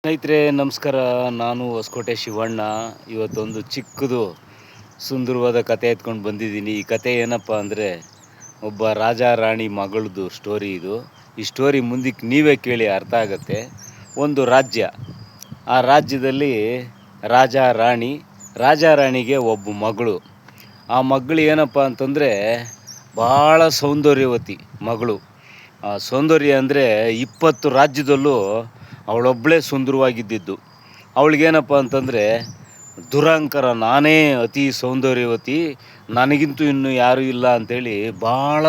ಸ್ನೇಹಿತರೆ ನಮಸ್ಕಾರ. ನಾನು ಹೊಸಕೋಟೆ ಶಿವಣ್ಣ. ಇವತ್ತೊಂದು ಚಿಕ್ಕದು ಸುಂದರವಾದ ಕತೆ ಎತ್ಕೊಂಡು ಬಂದಿದ್ದೀನಿ. ಈ ಕತೆ ಏನಪ್ಪ ಅಂದರೆ, ಒಬ್ಬ ರಾಜ ರಾಣಿ ಮಗಳದ್ದು ಸ್ಟೋರಿ ಇದು. ಈ ಸ್ಟೋರಿ ಮುಂದಕ್ಕೆ ನೀವೇ ಕೇಳಿ ಅರ್ಥ ಆಗುತ್ತೆ. ಒಂದು ರಾಜ್ಯ, ಆ ರಾಜ್ಯದಲ್ಲಿ ರಾಜ ರಾಣಿಗೆ ಒಬ್ಬ ಮಗಳು. ಆ ಮಗಳು ಏನಪ್ಪ ಅಂತಂದರೆ ಭಾಳ ಸೌಂದರ್ಯವತಿ ಮಗಳು. ಆ ಸೌಂದರ್ಯ ಅಂದರೆ 20 ರಾಜ್ಯದಲ್ಲೂ ಅವಳೊಬ್ಬಳೇ ಸುಂದರವಾಗಿದ್ದಿದ್ದು. ಅವಳಿಗೇನಪ್ಪ ಅಂತಂದರೆ ದುರಹಂಕಾರ, ನಾನೇ ಅತಿ ಸೌಂದರ್ಯವತಿ, ನನಗಿಂತೂ ಇನ್ನೂ ಯಾರೂ ಇಲ್ಲ ಅಂಥೇಳಿ ಭಾಳ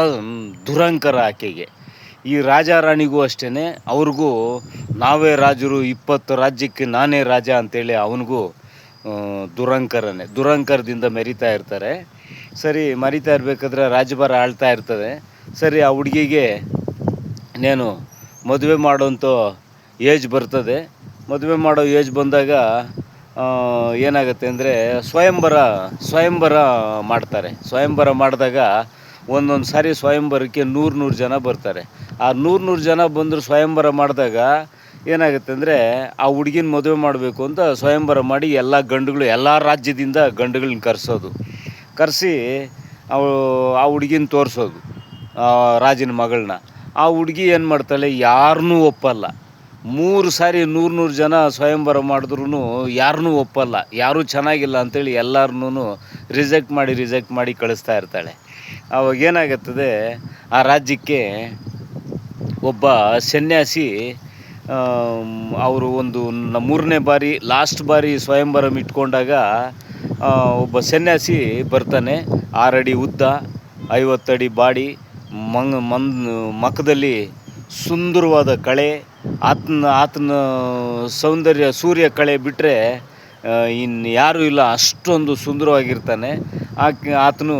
ದುರಹಂಕಾರ ಆಕೆಗೆ. ಈ ರಾಜ ರಾಣಿಗೂ ಅಷ್ಟೇ, ಅವ್ರಿಗೂ ನಾವೇ ರಾಜರು, 20 ರಾಜ್ಯಕ್ಕೆ ನಾನೇ ರಾಜ ಅಂಥೇಳಿ ಅವನಿಗೂ ದುರಹಂಕಾರದಿಂದ ಮೆರಿತಾ ಇರ್ತಾರೆ. ಸರಿ, ಮರಿತಾ ಇರಬೇಕಾದ್ರೆ ರಾಜಭಾರ ಆಳ್ತಾ ಇರ್ತದೆ. ಸರಿ, ಆ ಹುಡುಗಿಗೆ ಇನ್ನೇನು ಮದುವೆ ಮಾಡೋಂಥ ಏಜ್ ಬರ್ತದೆ. ಮದುವೆ ಮಾಡೋ ಏಜ್ ಬಂದಾಗ ಏನಾಗುತ್ತೆ ಅಂದರೆ ಸ್ವಯಂವರ ಮಾಡ್ತಾರೆ. ಸ್ವಯಂವರ ಮಾಡಿದಾಗ ಒಂದೊಂದು ಸಾರಿ ಸ್ವಯಂವರಕ್ಕೆ 100 ಜನ ಬರ್ತಾರೆ. ಆ 100 ಜನ ಬಂದರೂ ಸ್ವಯಂವರ ಮಾಡಿದಾಗ ಏನಾಗುತ್ತೆ ಅಂದರೆ, ಆ ಹುಡುಗಿನ ಮದುವೆ ಮಾಡಬೇಕು ಅಂತ ಸ್ವಯಂವರ ಮಾಡಿ ಎಲ್ಲ ರಾಜ್ಯದಿಂದ ಗಂಡುಗಳನ್ನ ಕರೆಸಿ ಆ ಹುಡುಗಿನ ತೋರಿಸೋದು, ರಾಜನ ಮಗಳನ್ನ. ಆ ಹುಡುಗಿ ಏನು ಮಾಡ್ತಾಳೆ, ಯಾರನ್ನೂ ಒಪ್ಪಲ್ಲ. 3 ಸಾರಿ 100 ಜನ ಸ್ವಯಂವರ ಮಾಡಿದ್ರೂ ಯಾರನ್ನೂ ಒಪ್ಪಲ್ಲ. ಯಾರೂ ಚೆನ್ನಾಗಿಲ್ಲ ಅಂಥೇಳಿ ಎಲ್ಲರನ್ನೂ ರಿಜೆಕ್ಟ್ ಮಾಡಿ ಕಳಿಸ್ತಾ ಇರ್ತಾಳೆ. ಆವಾಗ ಏನಾಗುತ್ತದೆ, ಆ ರಾಜ್ಯಕ್ಕೆ ಒಬ್ಬ ಸನ್ಯಾಸಿ, ಅವರು ಒಂದು 3ನೇ ಬಾರಿ ಲಾಸ್ಟ್ ಬಾರಿ ಸ್ವಯಂವರ ಇಟ್ಕೊಂಡಾಗ ಒಬ್ಬ ಸನ್ಯಾಸಿ ಬರ್ತಾನೆ. 6 ಅಡಿ ಉದ್ದ, 50 ಅಡಿ ಬಾಡಿ, ಮಖದಲ್ಲಿ ಸುಂದರವಾದ ಕಳೆ. ಆತನ ಸೌಂದರ್ಯ ಸೂರ್ಯ ಕಳೆ ಬಿಟ್ಟರೆ ಇನ್ನು ಯಾರೂ ಇಲ್ಲ, ಅಷ್ಟೊಂದು ಸುಂದರವಾಗಿರ್ತಾನೆ. ಆತನು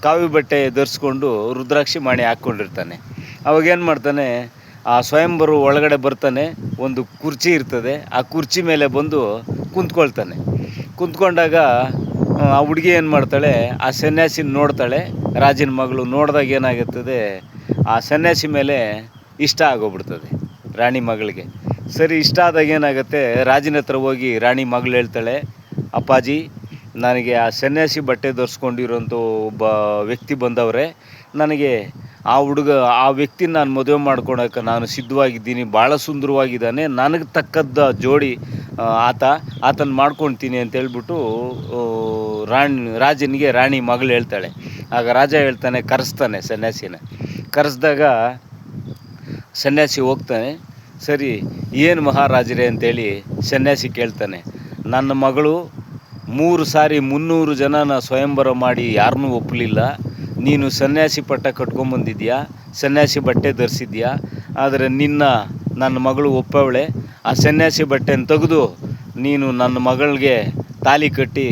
ಕಾವಿ ಬಟ್ಟೆ ಧರಿಸ್ಕೊಂಡು ರುದ್ರಾಕ್ಷಿ ಮಾಣಿ ಹಾಕ್ಕೊಂಡಿರ್ತಾನೆ. ಅವಾಗೇನು ಮಾಡ್ತಾನೆ, ಆ ಸ್ವಯಂವರ ಒಳಗಡೆ ಬರ್ತಾನೆ. ಒಂದು ಕುರ್ಚಿ ಇರ್ತದೆ, ಆ ಕುರ್ಚಿ ಮೇಲೆ ಬಂದು ಕುಂತ್ಕೊಂಡಾಗ ಆ ಹುಡುಗಿ ಏನು ಮಾಡ್ತಾಳೆ, ಆ ಸನ್ಯಾಸಿನ ನೋಡ್ತಾಳೆ. ರಾಜನ ಮಗಳು ನೋಡಿದಾಗ ಏನಾಗುತ್ತದೆ, ಆ ಸನ್ಯಾಸಿ ಮೇಲೆ ಇಷ್ಟ ಆಗೋಗ್ಬಿಡ್ತದೆ ರಾಣಿ ಮಗಳಿಗೆ. ಸರಿ, ಇಷ್ಟ ಆದಾಗ ಏನಾಗುತ್ತೆ, ರಾಜನ ಹತ್ರ ಹೋಗಿ ರಾಣಿ ಮಗಳು ಹೇಳ್ತಾಳೆ, ಅಪ್ಪಾಜಿ, ನನಗೆ ಆ ಸನ್ಯಾಸಿ ಬಟ್ಟೆ ಧರಿಸ್ಕೊಂಡಿರೋಂಥ ಒಬ್ಬ ವ್ಯಕ್ತಿ ಬಂದವ್ರೆ. ನನಗೆ ಆ ವ್ಯಕ್ತಿನ ನಾನು ಮದುವೆ ಮಾಡ್ಕೊಳಕ್ಕೆ ನಾನು ಸಿದ್ಧವಾಗಿದ್ದೀನಿ. ಭಾಳ ಸುಂದರವಾಗಿದ್ದಾನೆ, ನನಗೆ ತಕ್ಕದ್ದ ಜೋಡಿ ಆತನ ಮಾಡ್ಕೊಳ್ತೀನಿ ಅಂತೇಳ್ಬಿಟ್ಟು ರಾಜನಿಗೆ ರಾಣಿ ಮಗಳು ಹೇಳ್ತಾಳೆ. ಆಗ ರಾಜ ಹೇಳ್ತಾನೆ, ಕರೆಸ್ತಾನೆ ಸನ್ಯಾಸಿನ. ಕರೆಸ್ದಾಗ ಸನ್ಯಾಸಿ ಹೋಗ್ತಾನೆ. ಸರಿ, ಏನು ಮಹಾರಾಜರೇ ಅಂತೇಳಿ ಸನ್ಯಾಸಿ ಕೇಳ್ತಾನೆ. ನನ್ನ ಮಗಳು 3 ಸಾರಿ 300 ಜನನ ಸ್ವಯಂವರ ಮಾಡಿ ಯಾರನ್ನೂ ಒಪ್ಪಲಿಲ್ಲ. ನೀನು ಸನ್ಯಾಸಿ ಪಟ್ಟ ಕಟ್ಕೊಂಬಂದಿದ್ಯಾ, ಸನ್ಯಾಸಿ ಬಟ್ಟೆ ಧರಿಸಿದ್ಯಾ, ಆದರೆ ನನ್ನ ಮಗಳು ಒಪ್ಪವಳೆ. ಆ ಸನ್ಯಾಸಿ ಬಟ್ಟೆನ ತೆಗೆದು ನೀನು ನನ್ನ ಮಗಳಿಗೆ ತಾಲಿ ಕಟ್ಟಿ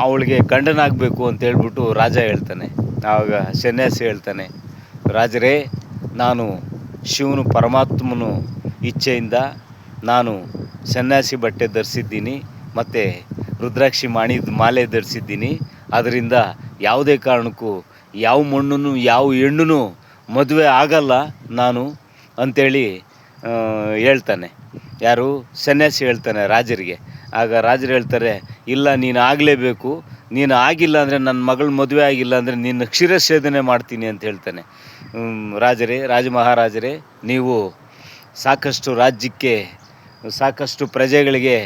ಅವಳಿಗೆ ಗಂಡನಾಗಬೇಕು ಅಂತೇಳ್ಬಿಟ್ಟು ರಾಜ ಹೇಳ್ತಾನೆ. ಆವಾಗ ಸನ್ಯಾಸಿ ಹೇಳ್ತಾನೆ, ರಾಜರೇ, ನಾನು ಶಿವನು ಪರಮಾತ್ಮನು ಇಚ್ಛೆಯಿಂದ ನಾನು ಸನ್ಯಾಸಿ ಬಟ್ಟೆ ಧರಿಸಿದ್ದೀನಿ, ಮತ್ತು ರುದ್ರಾಕ್ಷಿ ಮಾಲೆ ಧರಿಸಿದ್ದೀನಿ. ಅದರಿಂದ ಯಾವುದೇ ಕಾರಣಕ್ಕೂ ಯಾವ ಮಣ್ಣು ಯಾವ ಹೆಣ್ಣು ಮದುವೆ ಆಗಲ್ಲ ನಾನು ಅಂಥೇಳಿ ಹೇಳ್ತಾನೆ. ಯಾರು? ಸನ್ಯಾಸಿ ಹೇಳ್ತಾನೆ ರಾಜರಿಗೆ. ಆಗ ರಾಜರು ಹೇಳ್ತಾರೆ, ಇಲ್ಲ, ನೀನು ಆಗಲೇಬೇಕು. ನೀನು ಆಗಿಲ್ಲ ಅಂದರೆ, ನನ್ನ ಮಗಳು ಮದುವೆ ಆಗಿಲ್ಲ ಅಂದರೆ ನಿನ್ನ ಶಿರಚ್ಛೇದನೆ ಮಾಡ್ತೀನಿ ಅಂತ ಹೇಳ್ತಾನೆ. ರಾಜ ಮಹಾರಾಜರೇ, ನೀವು ಸಾಕಷ್ಟು ರಾಜ್ಯಕ್ಕೆ, ಸಾಕಷ್ಟು ಪ್ರಜೆಗಳಿಗೆ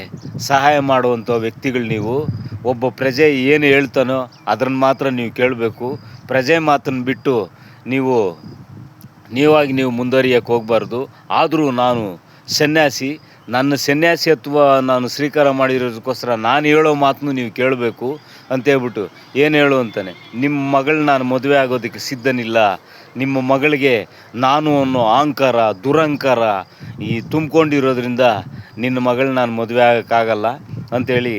ಸಹಾಯ ಮಾಡುವಂಥ ವ್ಯಕ್ತಿಗಳು ನೀವು. ಒಬ್ಬ ಪ್ರಜೆ ಏನು ಹೇಳ್ತಾನೋ ಅದನ್ನು ಮಾತ್ರ ನೀವು ಕೇಳಬೇಕು. ಪ್ರಜೆ ಮಾತನ್ನು ಬಿಟ್ಟು ನೀವು ಮುಂದುವರಿಯೋಕ್ಕೆ ಹೋಗಬಾರ್ದು. ಆದರೂ ನಾನು ಸನ್ಯಾಸಿ, ನನ್ನ ಸನ್ಯಾಸಿತ್ವ ನಾನು ಸ್ವೀಕಾರ ಮಾಡಿರೋದಕ್ಕೋಸ್ಕರ ನಾನು ಹೇಳೋ ಮಾತನ್ನು ನೀವು ಕೇಳಬೇಕು ಅಂತೇಳ್ಬಿಟ್ಟು ಏನು ಹೇಳು ಅಂತಾನೆ. ನಿಮ್ಮ ಮಗಳನ್ನ ನಾನು ಮದುವೆ ಆಗೋದಕ್ಕೆ ಸಿದ್ಧನಿಲ್ಲ. ನಿಮ್ಮ ಮಗಳಿಗೆ ನಾನು ಅನ್ನೋ ಅಹಂಕಾರ, ದುರಹಂಕಾರ ತುಂಬಿಕೊಂಡಿರೋದ್ರಿಂದ ನಿನ್ನ ಮಗಳನ್ನ ನಾನು ಮದುವೆ ಆಗೋಕ್ಕಾಗಲ್ಲ ಅಂಥೇಳಿ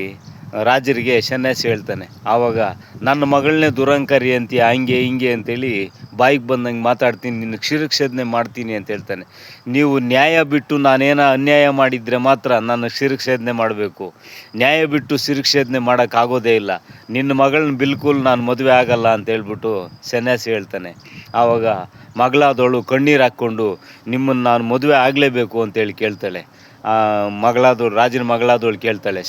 ರಾಜರಿಗೆ ಸನ್ಯಾಸಿ ಹೇಳ್ತಾನೆ. ಆವಾಗ ನನ್ನ ಮಗಳನ್ನೇ ದುರಹಂಕಾರಿ ಅಂತೀಯ, ಹಿಂಗೆ ಅಂತೇಳಿ ಬಾಯಿಗೆ ಬಂದಂಗೆ ಮಾತಾಡ್ತೀನಿ, ನಿನ್ನ ಶಿರಚ್ಛೇದನೆ ಮಾಡ್ತೀನಿ ಅಂತ ಹೇಳ್ತಾನೆ. ನೀವು ನ್ಯಾಯ ಬಿಟ್ಟು ನಾನೇನೋ ಅನ್ಯಾಯ ಮಾಡಿದರೆ ಮಾತ್ರ ನನ್ನ ಶಿರಚ್ಛೇದನೆ ಮಾಡಬೇಕು. ನ್ಯಾಯ ಬಿಟ್ಟು ಶಿರಚ್ಛೇದನೆ ಮಾಡೋಕ್ಕಾಗೋದೇ ಇಲ್ಲ. ನಿನ್ನ ಮಗಳನ್ನ ಬಿಲ್ಕುಲ್ ನಾನು ಮದುವೆ ಆಗಲ್ಲ ಅಂತೇಳ್ಬಿಟ್ಟು ಸನ್ಯಾಸಿ ಹೇಳ್ತಾನೆ. ಆವಾಗ ಮಗಳಾದವಳು ಕಣ್ಣೀರು ಹಾಕ್ಕೊಂಡು, ನಿಮ್ಮನ್ನು ನಾನು ಮದುವೆ ಆಗಲೇಬೇಕು ಅಂತೇಳಿ ಕೇಳ್ತಾಳೆ. ಮಗಳಾದವಳು ರಾಜನ ಮಗಳಾದವಳು ಕೇಳ್ತಾಳೆ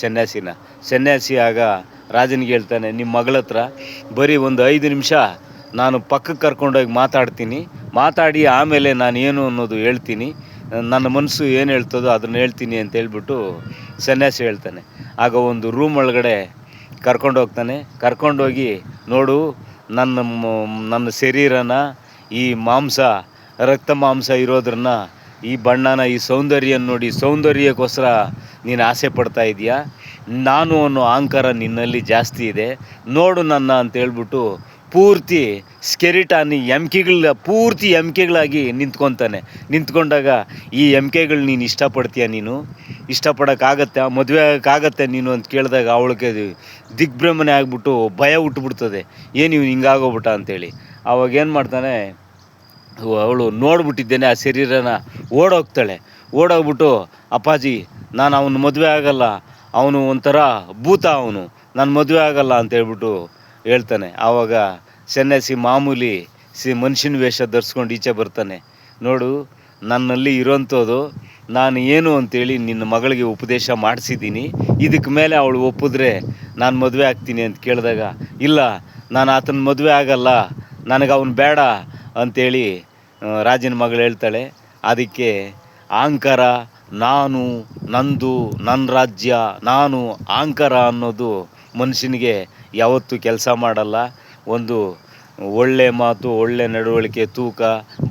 ಸನ್ಯಾಸಿ ಆಗ ರಾಜನಿಗೆ ಹೇಳ್ತಾನೆ, ನಿಮ್ಮ ಮಗಳ ಹತ್ರ ಬರೀ ಒಂದು 5 ನಿಮಿಷ ನಾನು ಪಕ್ಕಕ್ಕೆ ಕರ್ಕೊಂಡೋಗಿ ಮಾತಾಡಿ ಆಮೇಲೆ ನಾನು ಏನು ಅನ್ನೋದು ಹೇಳ್ತೀನಿ, ನನ್ನ ಮನಸ್ಸು ಏನು ಹೇಳ್ತದೋ ಅದನ್ನು ಹೇಳ್ತೀನಿ ಅಂತ ಹೇಳ್ಬಿಟ್ಟು ಸನ್ಯಾಸಿ ಹೇಳ್ತಾನೆ. ಆಗ ಒಂದು ರೂಮ್ ಒಳಗಡೆ ಕರ್ಕೊಂಡೋಗಿ ನೋಡು, ನನ್ನ ಶರೀರನ ಈ ರಕ್ತ ಮಾಂಸ ಇರೋದ್ರನ್ನ, ಈ ಬಣ್ಣನ, ಈ ಸೌಂದರ್ಯ ನೋಡಿ, ಸೌಂದರ್ಯಕ್ಕೋಸ್ಕರ ನೀನು ಆಸೆ ಪಡ್ತಾ ಇದೆಯಾ, ನಾನು ಅನ್ನೋ ಅಹಂಕಾರ ನಿನ್ನಲ್ಲಿ ಜಾಸ್ತಿ ಇದೆ, ನೋಡು ನನ್ನ ಅಂತ ಹೇಳ್ಬಿಟ್ಟು ಪೂರ್ತಿ ಸ್ಕೆಲಿಟಾನ್ ಪೂರ್ತಿ ಎಮ್ಕೆಗಳಾಗಿ ನಿಂತ್ಕೊಂಡಾಗ ಈ ಎಮ್ಕೆಗಳು ನೀನು ಇಷ್ಟಪಡ್ತೀಯ, ನೀನು ಇಷ್ಟಪಡೋಕ್ಕಾಗತ್ತೆ, ಮದುವೆ ಆಗೋಕ್ಕಾಗತ್ತೆ ನೀನು ಅಂತ ಕೇಳಿದಾಗ ಅವಳಿಗೆ ದಿಗ್ಭ್ರಮಣೆ ಆಗಿಬಿಟ್ಟು ಭಯ ಹುಟ್ಟುಬಿಡ್ತದೆ, ಏನು ಇವ್ನು ಹಿಂಗಾಗೋಗ್ಬಿಟ್ಟ ಅಂತೇಳಿ. ಆವಾಗ ಏನು ಮಾಡ್ತಾನೆ, ಅವಳು ನೋಡ್ಬಿಟ್ಟಿದ್ದೇನೆ ಆ ಶರೀರನ, ಓಡೋಗ್ಬಿಟ್ಟು ಅಪ್ಪಾಜಿ ನಾನು ಅವನು ಮದುವೆ ಆಗಲ್ಲ, ಅವನು ಒಂಥರ ಭೂತ, ಅವನು ನಾನು ಮದುವೆ ಆಗಲ್ಲ ಅಂತ ಹೇಳ್ಬಿಟ್ಟು ಹೇಳ್ತಾನೆ. ಆವಾಗ ಸನ್ಯಾಸಿ ಮಾಮೂಲಿ ಮನುಷ್ಯನ ವೇಷ ಧರಿಸ್ಕೊಂಡು ಈಚೆ ಬರ್ತಾನೆ. ನೋಡು, ನನ್ನಲ್ಲಿ ಇರೋಂಥದ್ದು ನಾನು ಏನು ಅಂತೇಳಿ ನಿನ್ನ ಮಗಳಿಗೆ ಉಪದೇಶ ಮಾಡಿಸಿದ್ದೀನಿ, ಇದಕ್ಕೆ ಮೇಲೆ ಅವಳು ಒಪ್ಪಿದ್ರೆ ನಾನು ಮದುವೆ ಆಗ್ತೀನಿ ಅಂತ ಕೇಳಿದಾಗ, ಇಲ್ಲ ನಾನು ಆತನ ಮದುವೆ ಆಗಲ್ಲ, ನನಗೆ ಅವನು ಬೇಡ ಅಂಥೇಳಿ ರಾಜನ ಮಗಳು ಹೇಳ್ತಾಳೆ. ಅದಕ್ಕೆ ಅಹಂಕಾರ, ನಾನು, ನಂದು, ನನ್ನ ರಾಜ್ಯ, ನಾನು, ಅಹಂಕಾರ ಅನ್ನೋದು ಮನುಷ್ಯನಿಗೆ ಯಾವತ್ತೂ ಕೆಲಸ ಮಾಡಲ್ಲ. ಒಂದು ಒಳ್ಳೆ ಮಾತು, ಒಳ್ಳೆ ನಡವಳಿಕೆ, ತೂಕ,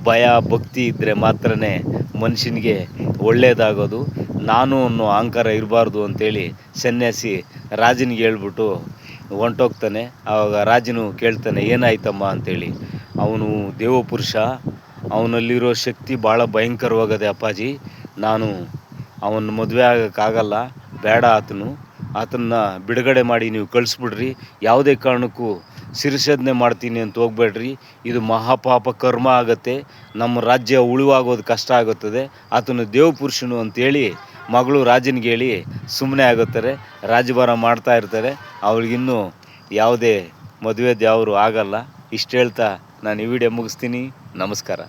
ಭಯ, ಭಕ್ತಿ ಇದ್ದರೆ ಮಾತ್ರ ಮನುಷ್ಯನಿಗೆ ಒಳ್ಳೆಯದಾಗೋದು. ನಾನು ಅನ್ನೋ ಅಹಂಕಾರ ಇರಬಾರ್ದು ಅಂಥೇಳಿ ಸನ್ಯಾಸಿ ರಾಜನಿಗೆ ಹೇಳ್ಬಿಟ್ಟು ಹೊಂಟೋಗ್ತಾನೆ. ಆವಾಗ ರಾಜನು ಕೇಳ್ತಾನೆ, ಏನಾಯ್ತಮ್ಮ ಅಂತೇಳಿ. ಅವನು ದೇವಪುರುಷ, ಅವನಲ್ಲಿರೋ ಶಕ್ತಿ ಭಾಳ ಭಯಂಕರವಾಗದೆ ಅಪ್ಪಾಜಿ, ನಾನು ಅವನ ಮದುವೆ ಆಗೋಕ್ಕಾಗಲ್ಲ, ಬೇಡ, ಆತನ್ನ ಬಿಡುಗಡೆ ಮಾಡಿ ನೀವು ಕಳಿಸ್ಬಿಡ್ರಿ, ಯಾವುದೇ ಕಾರಣಕ್ಕೂ ಶಿರಚ್ಛೇದನೆ ಮಾಡ್ತೀನಿ ಅಂತ ಹೋಗ್ಬೇಡ್ರಿ, ಇದು ಮಹಾಪಾಪ ಕರ್ಮ ಆಗುತ್ತೆ, ನಮ್ಮ ರಾಜ್ಯ ಉಳಿವಾಗೋದು ಕಷ್ಟ ಆಗುತ್ತದೆ, ಆತನು ದೇವಪುರುಷನು ಅಂತೇಳಿ ಮಗಳು ರಾಜನಿಗೆ ಹೇಳಿ ಸುಮ್ಮನೆ ಆಗುತ್ತಾರೆ. ರಾಜಭಾರ ಮಾಡ್ತಾ ಇರ್ತಾರೆ. ಅವಳಿಗಿನ್ನೂ ಯಾವುದೇ ಮದುವೆ ಆಗಲ್ಲ. ಇಷ್ಟು ಹೇಳ್ತಾ ನಾನು ಈ ವಿಡಿಯೋ ಮುಗಿಸ್ತೀನಿ. ನಮಸ್ಕಾರ.